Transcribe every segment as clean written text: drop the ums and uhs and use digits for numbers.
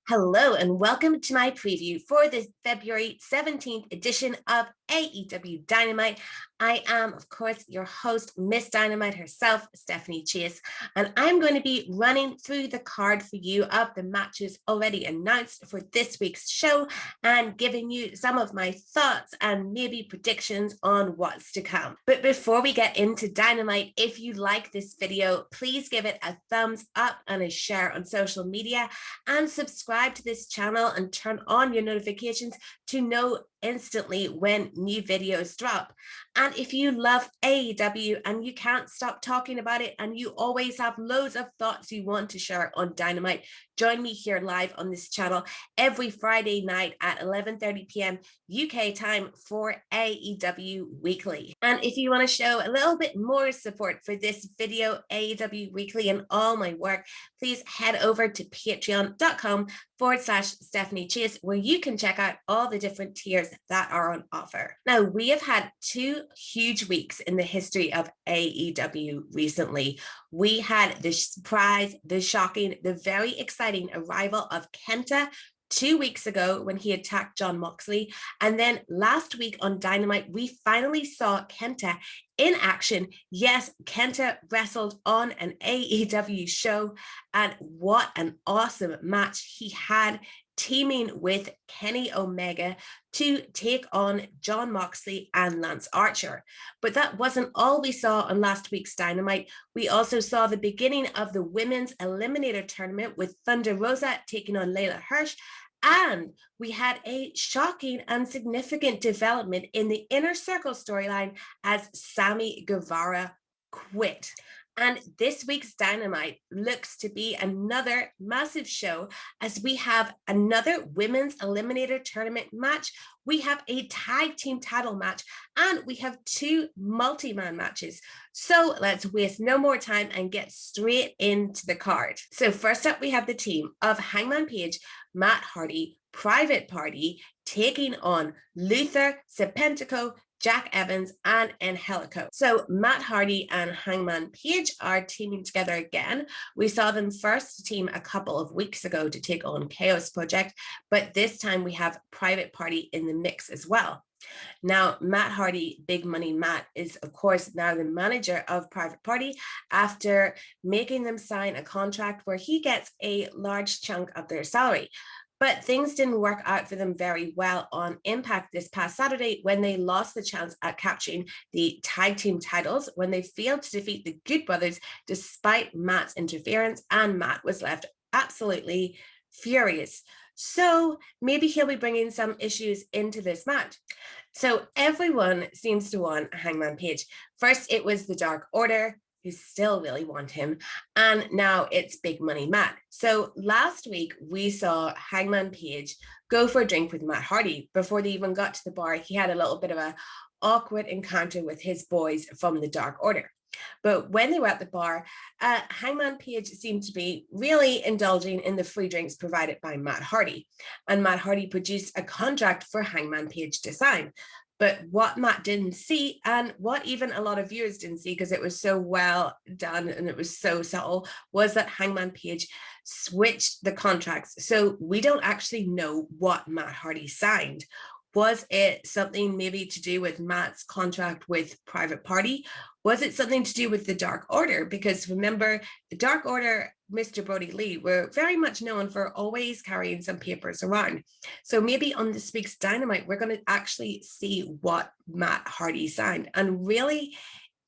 Hello and welcome to my preview for the February 17th edition of AEW Dynamite. I am, of course, your host, Miss Dynamite herself, Stephanie Chase, and I'm going to be running through the card for you of the matches already announced for this week's show and giving you some of my thoughts and maybe predictions on what's to come. But before we get into Dynamite, if you like this video, please give it a thumbs up and a share on social media and subscribe to this channel and turn on your notifications to know instantly when new videos drop. And if you love AEW and you can't stop talking about it and you always have loads of thoughts you want to share on Dynamite, join me here live on this channel every Friday night at 11:30 p.m. UK time for AEW Weekly. And if you want to show a little bit more support for this video, AEW Weekly, and all my work, please head over to patreon.com/Stephanie Chase, where you can check out all the different tiers that are on offer. Now, we have had two huge weeks in the history of AEW recently. We had the surprise, the shocking, the very exciting arrival of Kenta 2 weeks ago when he attacked Jon Moxley. And then last week on Dynamite, we finally saw Kenta in action. Yes, Kenta wrestled on an AEW show, and what an awesome match he had, teaming with Kenny Omega to take on Jon Moxley and Lance Archer. But that wasn't all we saw on last week's Dynamite. We also saw the beginning of the Women's Eliminator Tournament with Thunder Rosa taking on Layla Hirsch. And we had a shocking and significant development in the Inner Circle storyline as Sammy Guevara quit. And this week's Dynamite looks to be another massive show as we have another Women's Eliminator Tournament match. We have a tag team title match, and we have two multi-man matches. So let's waste no more time and get straight into the card. So first up, we have the team of Hangman Page, Matt Hardy, Private Party, taking on Luther, Serpentico, Jack Evans, and Angelico. So Matt Hardy and Hangman Page are teaming together again. We saw them first team a couple of weeks ago to take on Chaos Project, but this time we have Private Party in the mix as well. Now, Matt Hardy, Big Money Matt, is of course now the manager of Private Party after making them sign a contract where he gets a large chunk of their salary. But things didn't work out for them very well on Impact this past Saturday when they lost the chance at capturing the tag team titles when they failed to defeat the Good Brothers despite Matt's interference, and Matt was left absolutely furious. So maybe he'll be bringing some issues into this match. So everyone seems to want Hangman Page. First, it was the Dark Order, who still really want him, and now it's Big Money Matt. So last week we saw Hangman Page go for a drink with Matt Hardy. Before they even got to the bar, he had a little bit of an awkward encounter with his boys from the Dark Order. But when they were at the bar, Hangman Page seemed to be really indulging in the free drinks provided by Matt Hardy. And Matt Hardy produced a contract for Hangman Page to sign. But what Matt didn't see, and what even a lot of viewers didn't see because it was so well done and it was so subtle, was that Hangman Page switched the contracts. So we don't actually know what Matt Hardy signed. Was it something maybe to do with Matt's contract with Private Party? Was it something to do with the Dark Order? Because remember, the Dark Order, Mr. Brody Lee, were very much known for always carrying some papers around. So maybe on this week's Dynamite, we're going to actually see what Matt Hardy signed. And really,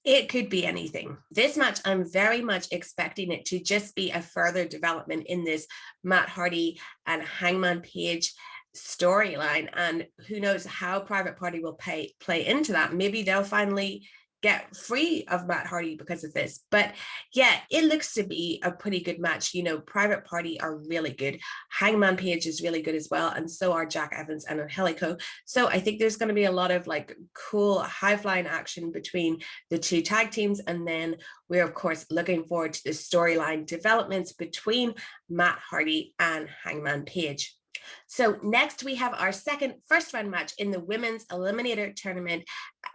it could be anything. This match, I'm very much expecting it to just be a further development in this Matt Hardy and Hangman Page storyline, and who knows how Private Party will play into that. Maybe they'll finally get free of Matt Hardy because of this. But yeah, it looks to be a pretty good match. You know, Private Party are really good. Hangman Page is really good as well, and so are Jack Evans and Angelico. So I think there's going to be a lot of like cool high-flying action between the two tag teams, and then we're of course looking forward to the storyline developments between Matt Hardy and Hangman Page. So next we have our second first round match in the Women's Eliminator Tournament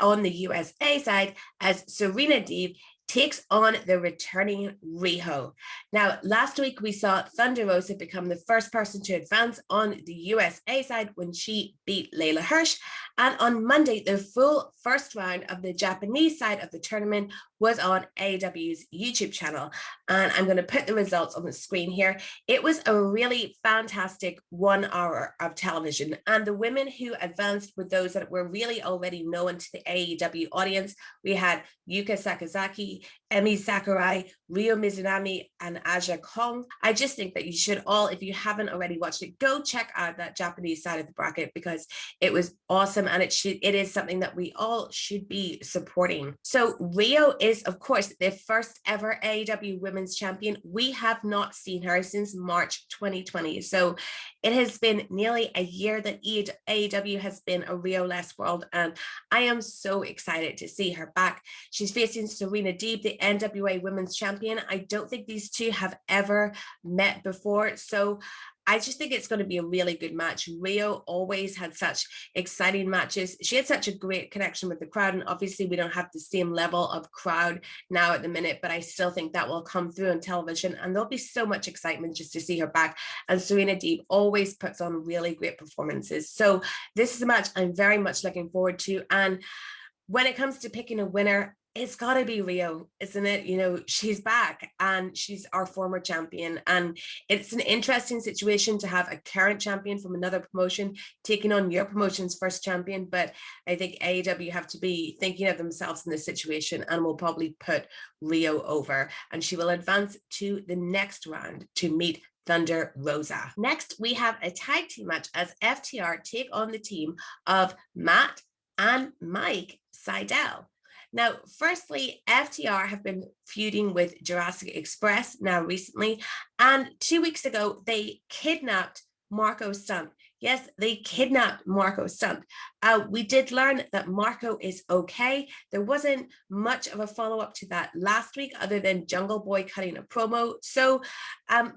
on the USA side as Serena Deeb takes on the returning Riho. Now, last week we saw Thunder Rosa become the first person to advance on the USA side when she beat Layla Hirsch. And on Monday, the full first round of the Japanese side of the tournament was on AEW's YouTube channel. And I'm going to put the results on the screen here. It was a really fantastic 1 hour of television. And the women who advanced were those that were really already known to the AEW audience. We had Yuka Sakazaki, Emi Sakurai, Ryo Mizunami, and Aja Kong. I just think that you should all, if you haven't already watched it, go check out that Japanese side of the bracket because it was awesome and it is something that we all should be supporting. So Ryo is, of course, the first ever AEW Women's Champion. We have not seen her since March 2020. So it has been nearly a year that AEW has been a Ryo-less world, and I am so excited to see her back. She's facing Serena Deeb, the NWA Women's Champion. I don't think these two have ever met before, so I just think it's going to be a really good match. Ryo always had such exciting matches. She had such a great connection with the crowd, and obviously we don't have the same level of crowd now at the minute, but I still think that will come through on television, and there'll be so much excitement just to see her back. And Serena Deeb always puts on really great performances. So this is a match I'm very much looking forward to. And when it comes to picking a winner, it's got to be Ryo, isn't it? You know, she's back and she's our former champion. And it's an interesting situation to have a current champion from another promotion taking on your promotion's first champion. But I think AEW have to be thinking of themselves in this situation and will probably put Ryo over. And she will advance to the next round to meet Thunder Rosa. Next, we have a tag team match as FTR take on the team of Matt and Mike Sydal. Now, firstly, FTR have been feuding with Jurassic Express now recently, and 2 weeks ago, they kidnapped Marco Stunt. Yes, they kidnapped Marco Stunt. We did learn that Marco is okay. There wasn't much of a follow-up to that last week other than Jungle Boy cutting a promo. So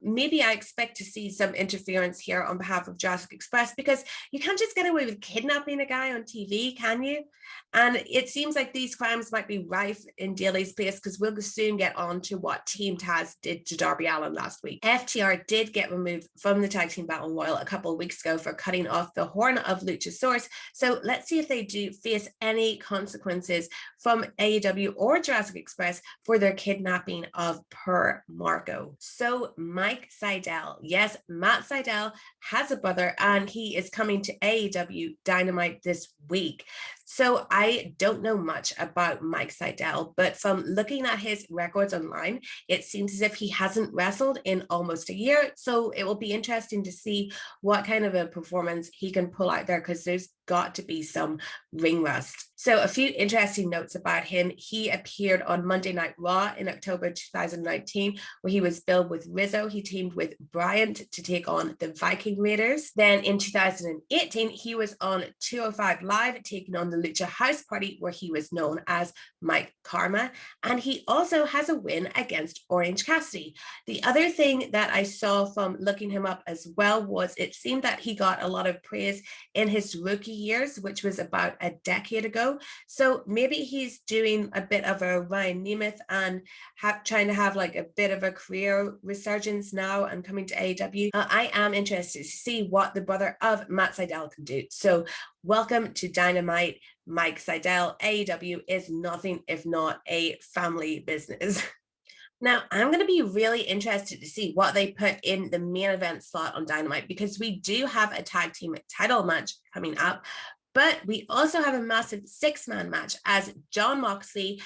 maybe I expect to see some interference here on behalf of Jurassic Express, because you can't just get away with kidnapping a guy on TV, can you? And it seems like these crimes might be rife in Daly's place, because we'll soon get on to what Team Taz did to Darby Allin last week. FTR did get removed from the Tag Team Battle Royal a couple of weeks ago for cutting off the horn of Luchasaurus. So let's see if they do face any consequences from AEW or Jurassic Express for their kidnapping of Per Marco. So Mike Sydal, yes, Matt Sydal has a brother and he is coming to AEW Dynamite this week. So I don't know much about Mike Sydal, but from looking at his records online, it seems as if he hasn't wrestled in almost a year. So it will be interesting to see what kind of a performance he can pull out there, because there's got to be some ring rust. So a few interesting notes about him. He appeared on Monday Night Raw in October 2019, where he was billed with Rizzo. He teamed with Bryant to take on the Viking Raiders. Then in 2018, he was on 205 Live, taking on the Lucha House Party, where he was known as Mike Karma. And he also has a win against Orange Cassidy. The other thing that I saw from looking him up as well was it seemed that he got a lot of praise in his rookie years, which was about a decade ago. So maybe he's doing a bit of a Ryan Nemeth and trying to have like a bit of a career resurgence now and coming to AEW. I am interested to see what the brother of Matt Sydal can do. So welcome to Dynamite, Mike Sydal. AEW is nothing if not a family business. Now, I'm going to be really interested to see what they put in the main event slot on Dynamite, because we do have a tag team title match coming up, but we also have a massive 6-man match as Jon Moxley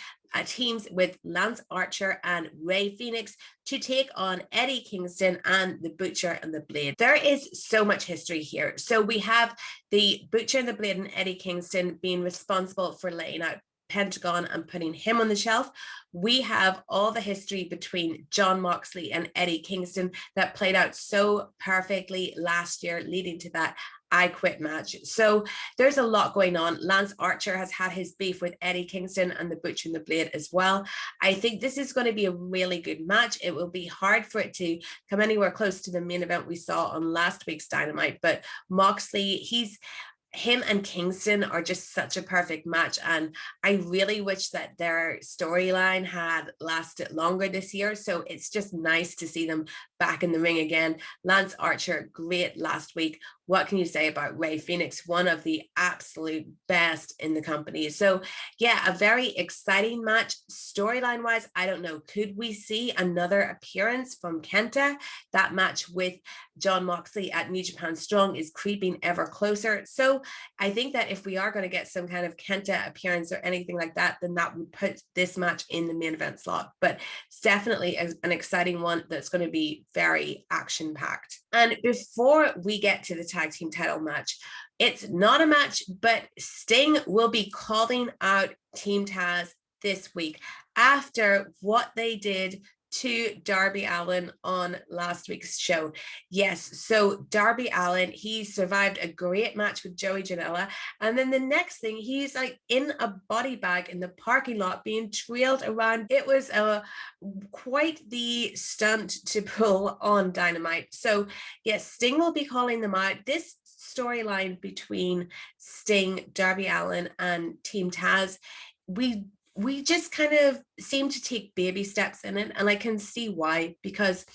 teams with Lance Archer and Rey Fenix to take on Eddie Kingston and the Butcher and the Blade. There is so much history here. So we have the Butcher and the Blade and Eddie Kingston being responsible for laying out Pentagon and putting him on the shelf. We have all the history between Jon Moxley and Eddie Kingston that played out so perfectly last year, leading to that I Quit match. So there's a lot going on. Lance Archer has had his beef with Eddie Kingston and the Butcher and the Blade as well. I think this is going to be a really good match. It will be hard for it to come anywhere close to the main event we saw on last week's Dynamite, but Moxley, he's him and Kingston are just such a perfect match. And I really wish that their storyline had lasted longer this year. So it's just nice to see them back in the ring again. Lance Archer, great last week. What can you say about Rey Fenix? One of the absolute best in the company. So yeah, a very exciting match. Storyline wise, I don't know. Could we see another appearance from Kenta? That match with John Moxley at New Japan Strong is creeping ever closer. So I think that if we are going to get some kind of Kenta appearance or anything like that, then that would put this match in the main event slot. But it's definitely an exciting one that's going to be very action packed. And before we get to the tag team title match, it's not a match, but Sting will be calling out Team Taz this week after what they did to Darby Allin on last week's show. Yes, so Darby Allin, he survived a great match with Joey Janela, and then the next thing, he's like in a body bag in the parking lot being trailed around. It was quite the stunt to pull on Dynamite. So yes, Sting will be calling them out. This storyline between Sting, Darby Allin, and Team Taz, we just kind of seem to take baby steps in it, and I can see why, because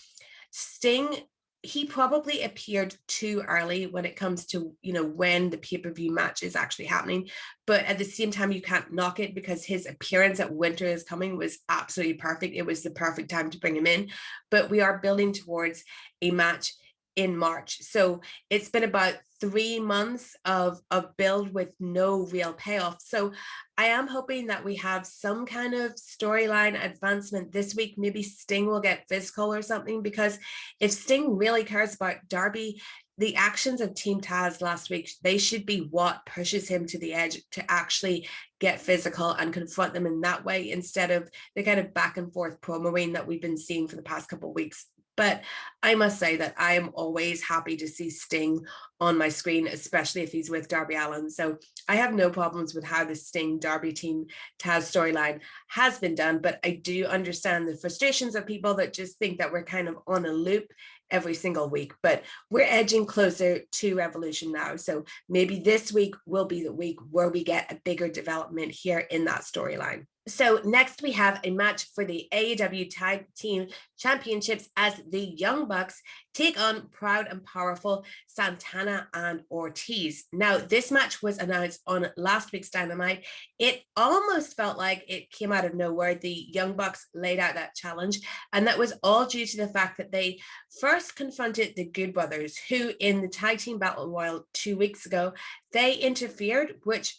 Sting, he probably appeared too early when it comes to, you know, when the pay-per-view match is actually happening, but at the same time you can't knock it because his appearance at Winter is Coming was absolutely perfect. It was the perfect time to bring him in, but we are building towards a match in March. So it's been about 3 months of build with no real payoff. So I am hoping that we have some kind of storyline advancement this week. Maybe Sting will get physical or something, because if Sting really cares about Darby, the actions of Team Taz last week, they should be what pushes him to the edge to actually get physical and confront them in that way, instead of the kind of back and forth promoing that we've been seeing for the past couple of weeks. But I must say that I am always happy to see Sting on my screen, especially if he's with Darby Allin. So I have no problems with how the Sting Darby Team Taz storyline has been done, but I do understand the frustrations of people that just think that we're kind of on a loop every single week. But we're edging closer to Revolution now. So maybe this week will be the week where we get a bigger development here in that storyline. So next we have a match for the AEW Tag Team Championships as the Young Bucks take on Proud and Powerful Santana and Ortiz. Now, this match was announced on last week's Dynamite. It almost felt like it came out of nowhere. The Young Bucks laid out that challenge, and that was all due to the fact that they first confronted the Good Brothers, who in the Tag Team Battle Royal 2 weeks ago, they interfered, which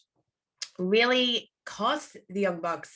really cost the Young Bucks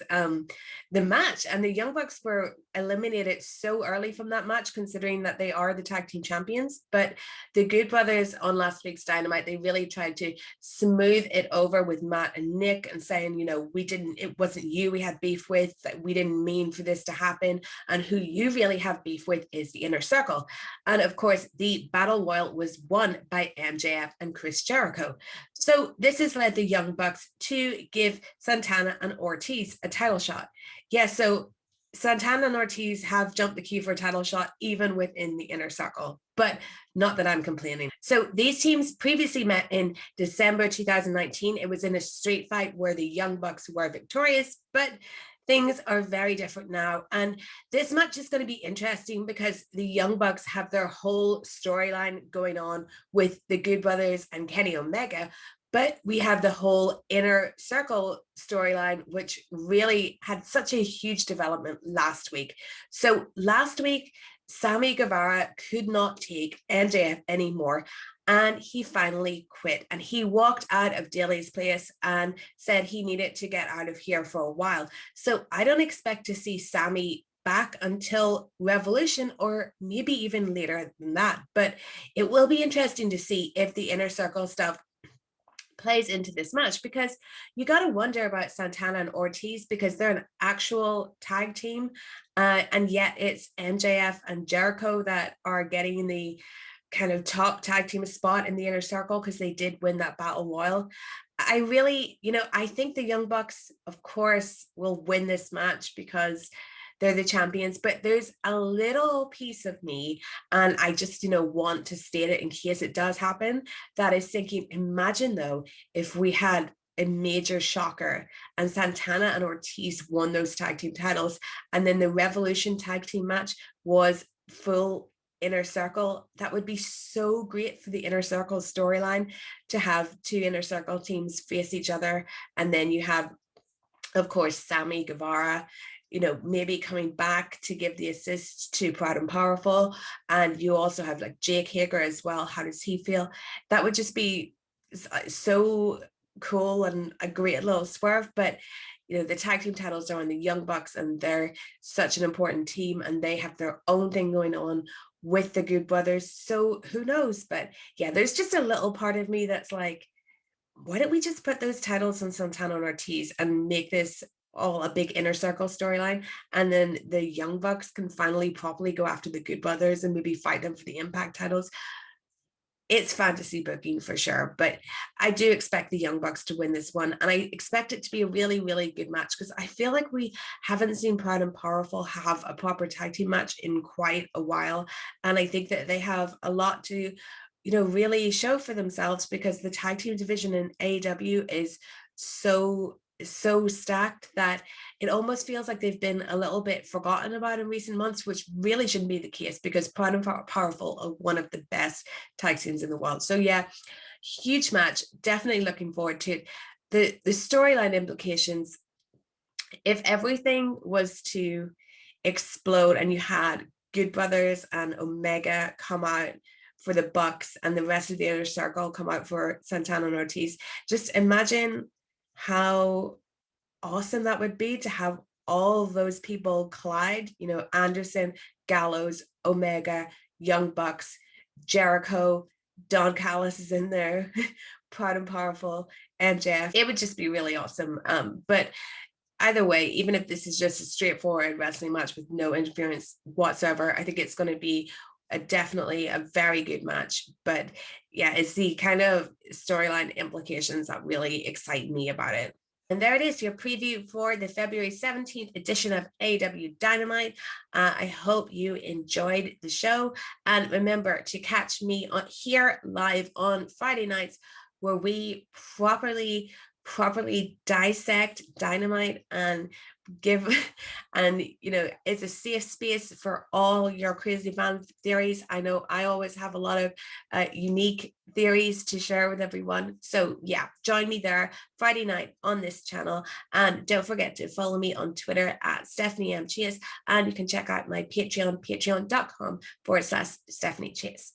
the match, and the Young Bucks were eliminated so early from that match, considering that they are the tag team champions. But the Good Brothers on last week's Dynamite, they really tried to smooth it over with Matt and Nick and saying, you know, it wasn't you we had beef with, that we didn't mean for this to happen, and who you really have beef with is the Inner Circle. And of course the Battle Royal was won by MJF and Chris Jericho. So this has led the Young Bucks to give Santana and Ortiz a title shot. Yeah, so Santana and Ortiz have jumped the queue for a title shot even within the Inner Circle, but not that I'm complaining. So these teams previously met in December 2019. It was in a street fight where the Young Bucks were victorious, but things are very different now. And this match is going to be interesting because the Young Bucks have their whole storyline going on with the Good Brothers and Kenny Omega. But we have the whole Inner Circle storyline, which really had such a huge development last week. So last week, Sammy Guevara could not take MJF anymore, and he finally quit. And he walked out of Daily's place and said he needed to get out of here for a while. So I don't expect to see Sammy back until Revolution, or maybe even later than that. But it will be interesting to see if the Inner Circle stuff plays into this match, because you got to wonder about Santana and Ortiz, because they're an actual tag team, and yet it's MJF and Jericho that are getting the kind of top tag team spot in the Inner Circle, because they did win that battle royal. I really, I think the Young Bucks, of course, will win this match, because they're the champions. But there's a little piece of me, and I just, want to state it in case it does happen, that is thinking, imagine though, if we had a major shocker and Santana and Ortiz won those tag team titles, and then the Revolution tag team match was full Inner Circle. That would be so great for the Inner Circle storyline, to have two Inner Circle teams face each other. And then you have, of course, Sammy Guevara, maybe coming back to give the assist to Proud and Powerful. And you also have like Jake Hager as well. How does he feel? That would just be so cool and a great little swerve. But the tag team titles are on the Young Bucks, and they're such an important team, and they have their own thing going on with the Good Brothers. So who knows? But yeah, there's just a little part of me that's like, why don't we just put those titles on Santana and Ortiz and make this all a big Inner Circle storyline, and then the Young Bucks can finally properly go after the Good Brothers and maybe fight them for the Impact titles. It's fantasy booking for sure, but I do expect the Young Bucks to win this one, and I expect it to be a really, really good match, because I feel like we haven't seen Proud and Powerful have a proper tag team match in quite a while, and I think that they have a lot to really show for themselves, because the tag team division in AEW is so stacked that it almost feels like they've been a little bit forgotten about in recent months, which really shouldn't be the case, because Proud and Powerful are one of the best tag teams in the world. So yeah, huge match. Definitely looking forward to it. The storyline implications, if everything was to explode and you had Good Brothers and Omega come out for the Bucks and the rest of the Inner Circle come out for Santana and Ortiz, just imagine how awesome that would be to have all those people collide, Anderson, Gallows, Omega, Young Bucks, Jericho, Don Callis is in there, Proud and Powerful, MJF. It would just be really awesome. But either way, even if this is just a straightforward wrestling match with no interference whatsoever, I think it's going to be definitely a very good match. But yeah, it's the kind of storyline implications that really excite me about it. And there it is, your preview for the February 17th edition of AEW Dynamite. I hope you enjoyed the show. And remember to catch me here live on Friday nights, where we properly dissect Dynamite and give, and it's a safe space for all your crazy fan theories. I know I always have a lot of unique theories to share with everyone. So yeah, join me there Friday night on this channel. And don't forget to follow me on Twitter at Stephanie M. Chase. And you can check out my Patreon, patreon.com/Stephanie Chase.